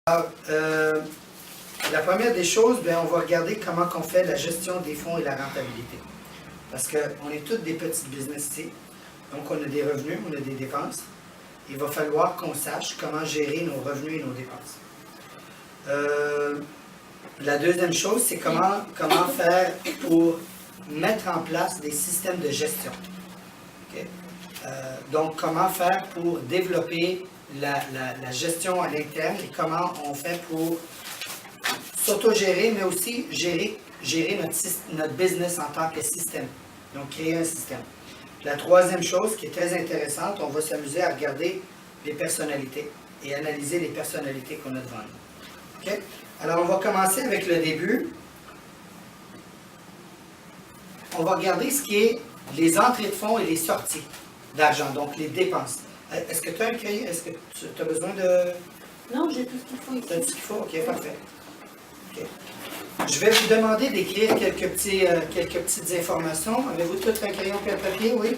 Alors, la première des choses, bien, on va regarder comment on fait la gestion des fonds et la rentabilité. Parce qu'on est tous des petits business ici. Donc, on a des revenus, on a des dépenses. Il va falloir qu'on sache comment gérer nos revenus et nos dépenses. La deuxième chose, c'est comment faire pour mettre en place des systèmes de gestion. Okay? Donc, comment faire pour développer la gestion à l'interne et comment on fait pour s'auto-gérer, mais aussi gérer notre business en tant que système. Donc, créer un système. La troisième chose qui est très intéressante, on va s'amuser à regarder les personnalités et analyser les personnalités qu'on a devant nous. Okay? Alors, on va commencer avec le début. On va regarder ce qui est les entrées de fonds et les sorties d'argent, donc les dépenses. Est-ce que tu as un cahier? Est-ce que tu as besoin de... Non, j'ai tout ce qu'il faut ici. Tu as tout ce qu'il faut? OK, parfait. Okay. Je vais vous demander d'écrire quelques petites informations. Avez-vous tout un crayon et un papier? Oui?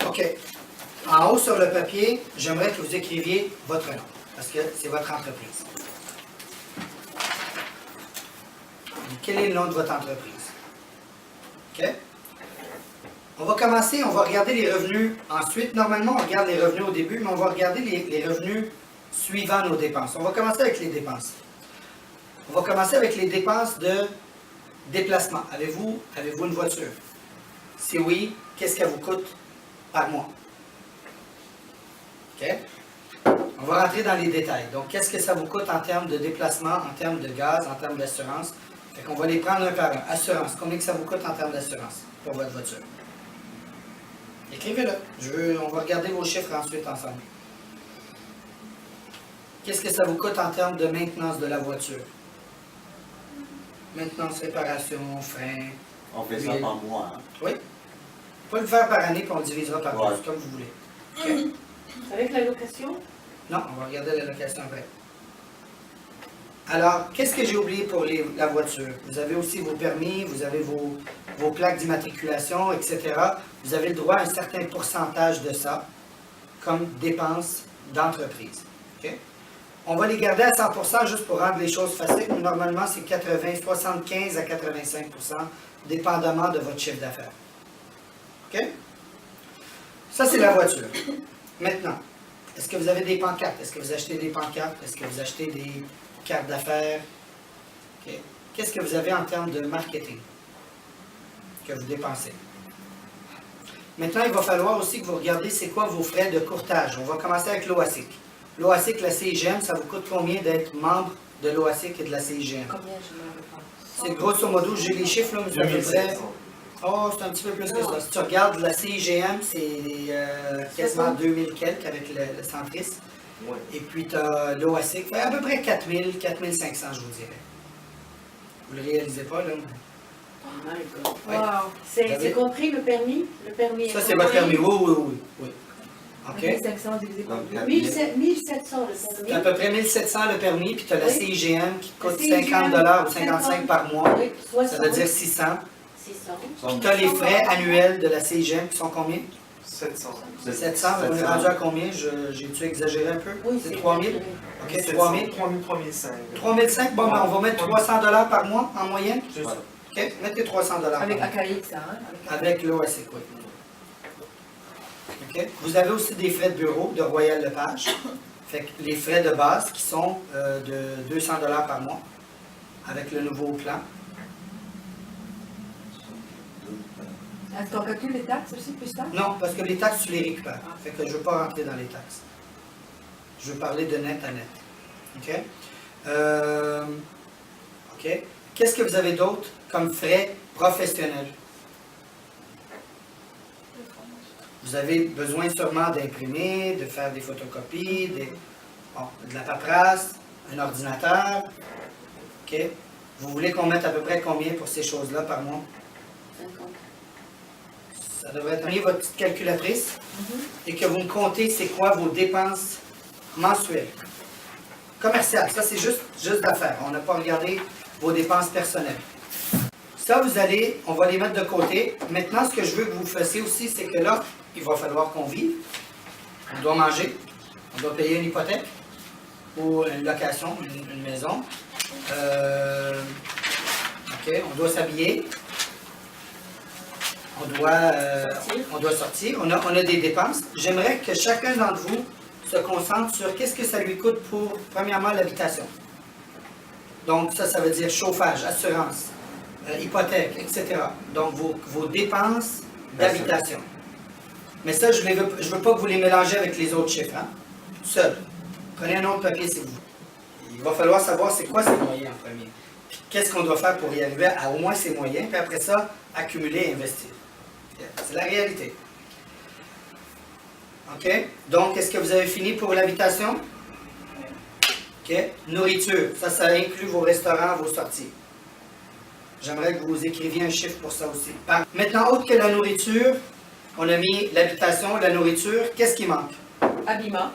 OK. En haut sur le papier, j'aimerais que vous écriviez votre nom, parce que c'est votre entreprise. Quel est le nom de votre entreprise? OK? On va commencer, on va regarder les revenus ensuite. Normalement, on regarde les revenus au début, mais on va regarder les revenus suivant nos dépenses. On va commencer avec les dépenses. On va commencer avec les dépenses de déplacement. Avez-vous une voiture? Si oui, qu'est-ce qu'elle vous coûte par mois? OK? On va rentrer dans les détails. Donc, qu'est-ce que ça vous coûte en termes de déplacement, en termes de gaz, en termes d'assurance? Fait qu'on va les prendre un par un. Assurance, combien que ça vous coûte en termes d'assurance pour votre voiture? Écrivez-le. On va regarder vos chiffres ensuite ensemble. Qu'est-ce que ça vous coûte en termes de maintenance de la voiture? Maintenance, réparation, frein. On fait ça par mois. Hein? Oui. On peut le faire par année, puis on le divisera par 12, comme vous voulez. Okay. Avec la location? Non, on va regarder la location après. Alors, qu'est-ce que j'ai oublié pour la voiture? Vous avez aussi vos permis, vous avez vos plaques d'immatriculation, etc. Vous avez le droit à un certain pourcentage de ça comme dépenses d'entreprise. Okay? On va les garder à 100% juste pour rendre les choses faciles. Normalement, c'est 75 à 85%, dépendamment de votre chiffre d'affaires. OK? Ça, c'est la voiture. Maintenant, est-ce que vous avez des pancartes? Est-ce que vous achetez des pancartes? Est-ce que vous achetez des cartes d'affaires? Okay. Qu'est-ce que vous avez en termes de marketing que vous dépensez? Maintenant, il va falloir aussi que vous regardiez c'est quoi vos frais de courtage. On va commencer avec l'OASIC. L'OASIC, la CIGM, ça vous coûte combien d'être membre de l'OASIC et de la CIGM? Combien je m'en veux pas? C'est grosso modo, j'ai les chiffres là, mais c'est à peu près... Oh, c'est un petit peu plus que ça. Si tu regardes la CIGM, c'est quasiment 2000 quelques avec le centris. Oui. Et puis tu as l'OASIC, à peu près 4000, 4500, je vous dirais. Vous ne le réalisez pas, là? Oh my God. Ouais. Wow. C'est compris le permis? Le permis Ça, c'est votre permis. Oui. OK. 1500 divisé par Donc, 2. 1700 le C'est permis. à peu près 1700 le permis, puis tu as la Oui. CIGM qui coûte CIGM, 50 $ ou 55 par mois. Oui, 60. Ça veut dire 600. 600. Puis tu as les frais annuels de la CIGM qui sont combien? 700. 700. On est rendu à combien? J'ai-tu exagéré un peu? Oui, C'est 3000? OK, 700, 3000. 3005. 3005, bon, ben, on va mettre 300 $ par mois en moyenne. C'est ça. OK, mettez 300 $ par Avec mois. Acaïx, ça, hein? Avec l'OASIC, oui. OK. Vous avez aussi des frais de bureau de Royal Lepage. Fait que les frais de base qui sont de 200 $ par mois avec le nouveau plan. Est-ce qu'on calcule les taxes aussi, plus tard? Non, parce que les taxes, tu les récupères. Fait que je ne veux pas rentrer dans les taxes. Je veux parler de net à net. OK? OK. Qu'est-ce que vous avez d'autre comme frais professionnels? Vous avez besoin sûrement d'imprimer, de faire des photocopies, de la paperasse, un ordinateur. OK? Vous voulez qu'on mette à peu près combien pour ces choses-là par mois? 50. Ça devrait être mis votre petite calculatrice et que vous me comptez c'est quoi vos dépenses mensuelles. Commerciales, ça c'est juste d'affaires. On n'a pas regardé vos dépenses personnelles. Ça, on va les mettre de côté. Maintenant, ce que je veux que vous fassiez aussi, c'est que là, il va falloir qu'on vive. On doit manger. On doit payer une hypothèque ou une location, une maison. OK, on doit s'habiller. On doit sortir. On a des dépenses. J'aimerais que chacun d'entre vous se concentre sur qu'est-ce que ça lui coûte pour, premièrement, l'habitation. Donc, ça veut dire chauffage, assurance, hypothèque, etc. Donc, vos dépenses d'habitation. Mais ça, je ne veux pas que vous les mélangez avec les autres chiffres. Hein? Seul. Prenez un autre papier, s'il vous plaît. Il va falloir savoir c'est quoi ces moyens en premier. Puis qu'est-ce qu'on doit faire pour y arriver à au moins ces moyens, puis après ça, accumuler et investir. C'est la réalité. OK? Donc, est-ce que vous avez fini pour l'habitation? OK? Nourriture. Ça inclut vos restaurants, vos sorties. J'aimerais que vous écriviez un chiffre pour ça aussi. Maintenant, autre que la nourriture, on a mis l'habitation, la nourriture. Qu'est-ce qui manque? Habillement.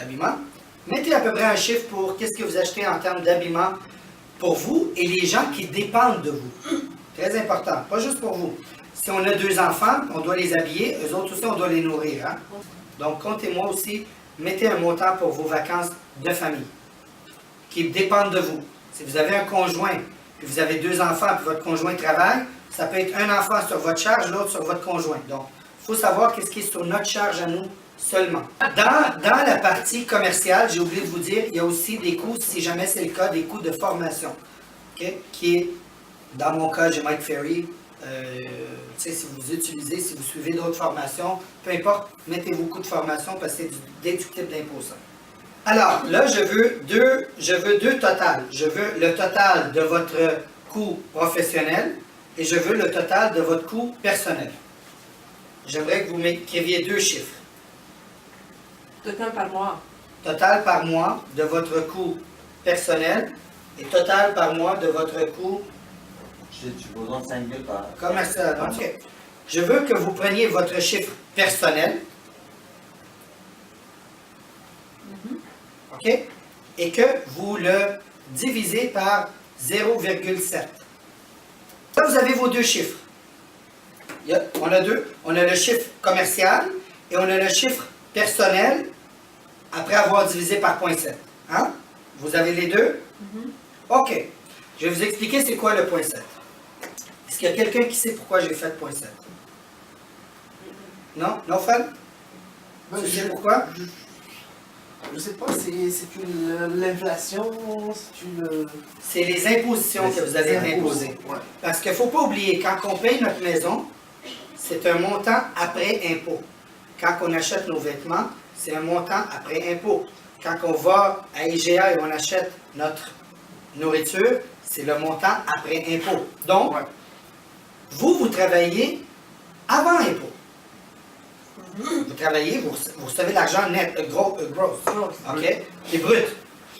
Habillement. Mettez à peu près un chiffre pour qu'est-ce que vous achetez en termes d'habillement pour vous et les gens qui dépendent de vous. Très important. Pas juste pour vous. Si on a 2 enfants, on doit les habiller. Eux autres aussi, on doit les nourrir. Hein? Donc, comptez-moi aussi. Mettez un montant pour vos vacances de famille qui dépendent de vous. Si vous avez un conjoint, puis vous avez 2 enfants, puis votre conjoint travaille, ça peut être un enfant sur votre charge, l'autre sur votre conjoint. Donc, il faut savoir qu'est-ce qui est sur notre charge à nous seulement. Dans la partie commerciale, j'ai oublié de vous dire, il y a aussi des coûts, si jamais c'est le cas, des coûts de formation. Okay? Qui est, dans mon cas, j'ai Mike Ferry. Si vous utilisez, si vous suivez d'autres formations, peu importe, mettez vos coûts de formation parce que c'est déductible d'impôt ça. Alors, là, je veux deux totals. Je veux le total de votre coût professionnel et je veux le total de votre coût personnel. J'aimerais que vous m'écriviez 2 chiffres. Total par mois. Total par mois de votre coût personnel et total par mois de votre coût J'ai besoin de 5 000 par... commercial. OK. Je veux que vous preniez votre chiffre personnel. OK? Et que vous le divisez par 0,7. Là, vous avez vos 2 chiffres. On a 2. On a le chiffre commercial et on a le chiffre personnel après avoir divisé par 0,7. Hein? Vous avez les 2? OK. Je vais vous expliquer c'est quoi le 0,7. Est-ce qu'il y a quelqu'un qui sait pourquoi j'ai fait 0,7? Non? Non, Fred? Tu sais pourquoi? Je sais pas, c'est l'inflation, c'est les impositions que vous avez imposées. Ouais. Parce qu'il ne faut pas oublier, quand on paye notre maison, c'est un montant après impôt. Quand on achète nos vêtements, c'est un montant après impôt. Quand on va à IGA et on achète notre nourriture, c'est le montant après impôt. Donc, vous travaillez avant impôt. Vous travaillez, vous recevez l'argent net, gross, OK? Qui est brut.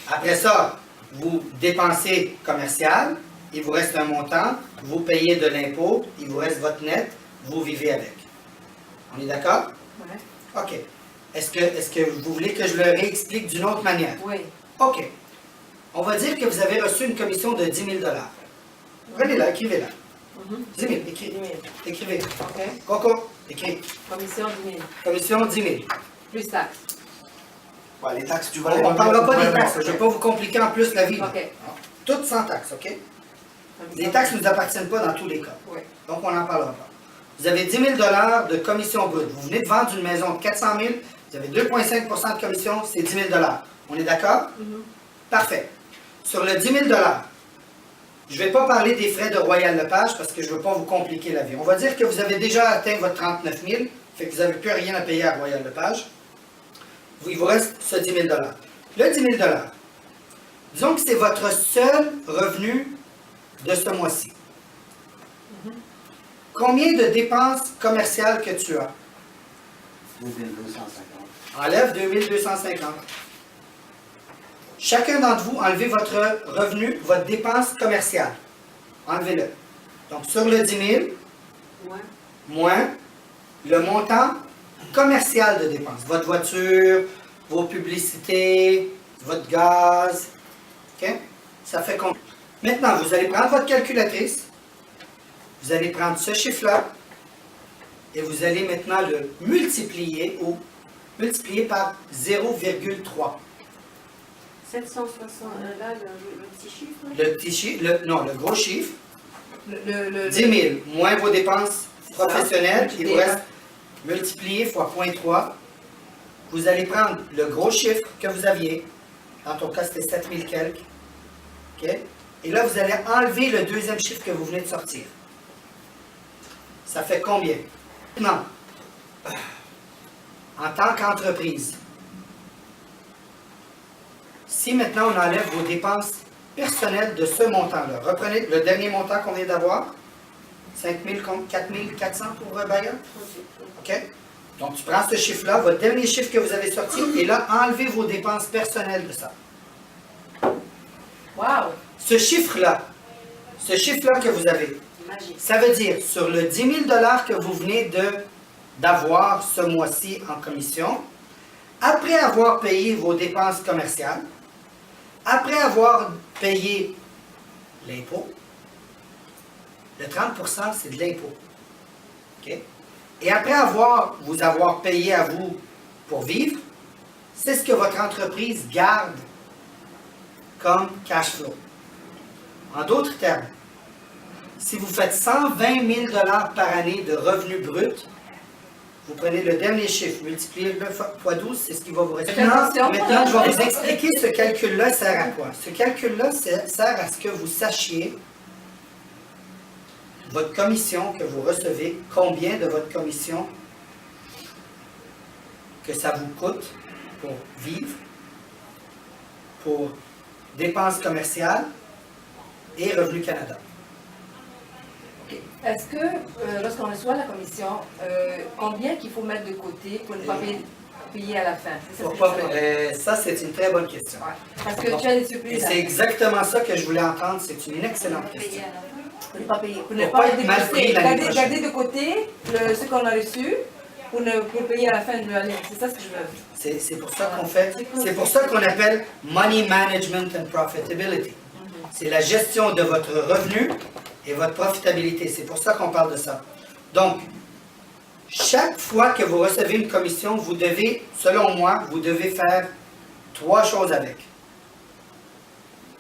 Après ça, vous dépensez commercial, il vous reste un montant, vous payez de l'impôt, il vous reste votre net, vous vivez avec. On est d'accord? Oui. OK. Est-ce que vous voulez que je le réexplique d'une autre manière? Oui. OK. On va dire que vous avez reçu une commission de 10 000 $. Prenez-la, écrivez-la. 10 000, écrivez. OK. Coco, écris. Commission 10 000. Commission 10 000. Plus taxes. Ouais, les taxes, tu On vas ne parlera pas des taxes, je ne vais pas vous compliquer en plus la vie. OK. Toutes sans taxes, OK? Commission. Les taxes ne nous appartiennent pas dans tous les cas. Oui. Donc, on n'en parlera pas. Vous avez 10 000 $ de commission brute. Vous venez de vendre une maison de 400 000, vous avez 2,5 % de commission, c'est 10 000 $. On est d'accord? Parfait. Sur le 10 000 $, je ne vais pas parler des frais de Royal Lepage parce que je ne veux pas vous compliquer la vie. On va dire que vous avez déjà atteint votre 39 000, fait que vous n'avez plus rien à payer à Royal Lepage. Il vous reste ce 10 000 $. Le 10 000 $, disons que c'est votre seul revenu de ce mois-ci. Combien de dépenses commerciales que tu as? 2250. Enlève 2250. Chacun d'entre vous, enlevez votre revenu, votre dépense commerciale. Enlevez-le. Donc, sur le 10 000, moins le montant commercial de dépenses. Votre voiture, vos publicités, votre gaz. OK? Ça fait combien? Maintenant, vous allez prendre votre calculatrice vous allez prendre ce chiffre-là et vous allez maintenant le multiplier par 0,3. 760, là, le petit chiffre. Le petit chiffre, non, le gros chiffre, Le 10 000 moins vos dépenses C'est ça. professionnelles, il vous Multiplié reste multiplié fois 0,3. Vous allez prendre le gros chiffre que vous aviez. Dans ton cas, c'était 7 000 quelques. OK? Et là, vous allez enlever le deuxième chiffre que vous venez de sortir. Ça fait combien? Maintenant, en tant qu'entreprise, si maintenant on enlève vos dépenses personnelles de ce montant-là, reprenez le dernier montant qu'on vient d'avoir, 5 000, 4 400 pour Bayer. OK? Donc, tu prends ce chiffre-là, votre dernier chiffre que vous avez sorti, et là, enlevez vos dépenses personnelles de ça. Wow! Ce chiffre-là que vous avez, Magique. ça veut dire, sur le 10 000 $ que vous venez d'avoir ce mois-ci en commission, après avoir payé vos dépenses commerciales, après avoir payé l'impôt, le 30 % c'est de l'impôt. OK? Et après vous avoir payé à vous pour vivre, c'est ce que votre entreprise garde comme cash flow. En d'autres termes, si vous faites 120 000 $ par année de revenus bruts, vous prenez le dernier chiffre, multipliez le fois 12, c'est ce qui va vous rester. Maintenant, je vais vous expliquer ce calcul-là sert à quoi. Ce calcul-là sert à ce que vous sachiez votre commission que vous recevez, combien de votre commission que ça vous coûte pour vivre, pour dépenses commerciales et Revenu Canada. Est-ce que, lorsqu'on reçoit la commission, combien qu'il faut mettre de côté pour ne pas payer à la fin? C'est ça que je veux savoir. Ça, c'est une très bonne question. Ouais. Parce que tu as des Et surprises. c'est exactement ça que je voulais entendre. C'est une excellente question. Pour ne pas payer. Pour ne Pour pas pas être mal pris l'année prochaine. garder de côté ce qu'on a reçu pour payer à la fin de l'année. C'est ça ce que je veux. C'est pour ça qu'on fait. C'est pour ça qu'on appelle Money Management and Profitability. C'est la gestion de votre revenu et votre profitabilité. C'est pour ça qu'on parle de ça. Donc, chaque fois que vous recevez une commission, vous devez, selon moi, vous devez faire 3 choses avec.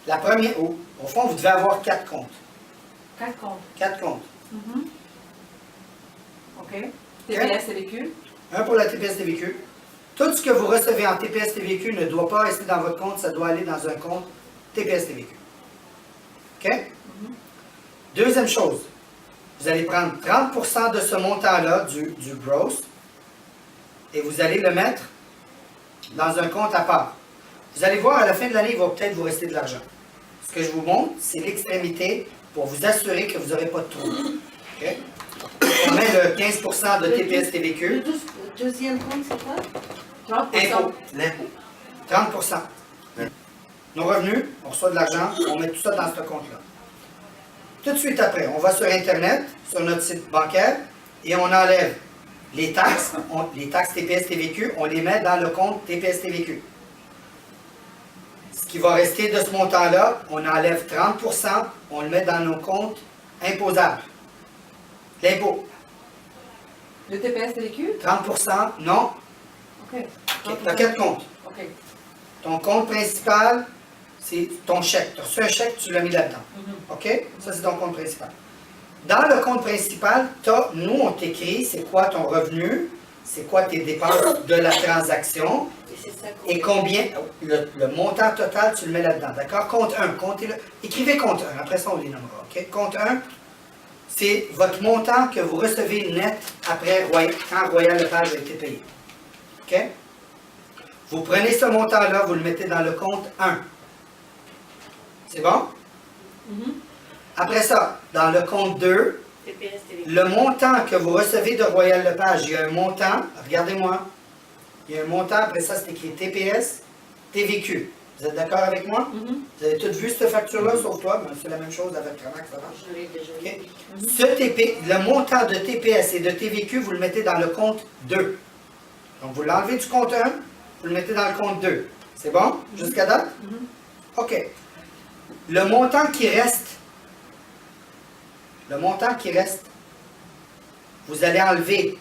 La première, au fond, vous devez avoir 4 comptes. 4 comptes. 4 comptes. OK. TPS et vécu. Un pour la TPS TVQ. Tout ce que vous recevez en TPS TVQ ne doit pas rester dans votre compte, ça doit aller dans un compte TPS TVQ. OK? Deuxième chose, vous allez prendre 30% de ce montant-là, du gross, et vous allez le mettre dans un compte à part. Vous allez voir, à la fin de l'année, il va peut-être vous rester de l'argent. Ce que je vous montre, c'est l'extrémité pour vous assurer que vous n'aurez pas de trou. OK? On met le 15% de TPS TVQ. Le deuxième compte, c'est quoi? 30%. Impôt. L'impôt. 30%. Nos revenus, on reçoit de l'argent, on met tout ça dans ce compte-là. Tout de suite après, on va sur Internet, sur notre site bancaire, et on enlève les taxes, les taxes TPS TVQ, on les met dans le compte TPS TVQ. Ce qui va rester de ce montant-là, on enlève 30%, on le met dans nos comptes imposables. L'impôt. Le TPS et vécu? 30%, non. OK. Tu as 4 comptes. OK. Ton compte principal, c'est ton chèque. Tu as reçu un chèque, tu l'as mis là-dedans. OK? Ça, c'est ton compte principal. Dans le compte principal, nous, on t'écrit c'est quoi ton revenu, c'est quoi tes dépenses de la transaction, Et c'est ça qu'on et combien, le montant total, tu le mets là-dedans. D'accord? Compte 1, comptez-le. Écrivez compte 1, après ça, on les nommera. OK? Compte 1, c'est votre montant que vous recevez net après quand Royal Lepage a été payé. OK? Vous prenez ce montant-là, vous le mettez dans le compte 1. C'est bon? Après ça, dans le compte 2, TPS, TVQ. le montant que vous recevez de Royal Lepage, il y a un montant, regardez-moi, il y a un montant, après ça c'est écrit TPS, TVQ. Vous êtes d'accord avec moi? Vous avez tous vu cette facture-là, sauf toi, mais c'est la même chose avec comment ça marche. Je l'ai déjà OK? vu. Le montant de TPS et de TVQ, vous le mettez dans le compte 2. Donc vous l'enlevez du compte 1, vous le mettez dans le compte 2. C'est bon? Jusqu'à date? OK. Le montant qui reste, Le montant qui reste, vous allez enlever.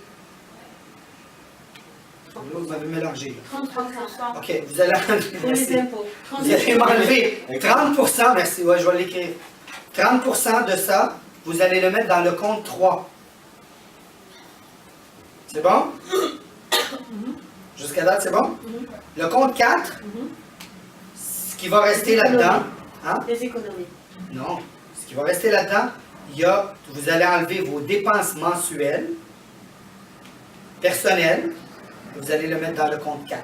Vous m'avez mélangé. 33%. OK, vous allez enlever. Pour Merci. les impôts. Vous allez m'enlever 30%, merci, ouais, je vais l'écrire. 30% de ça, vous allez le mettre dans le compte 3. C'est bon? Jusqu'à date, c'est bon? Le compte 4, ce qui va rester là-dedans, hein? Les économies. Non. Ce qui va rester là-dedans, vous allez enlever vos dépenses mensuelles, personnelles, et vous allez le mettre dans le compte 4.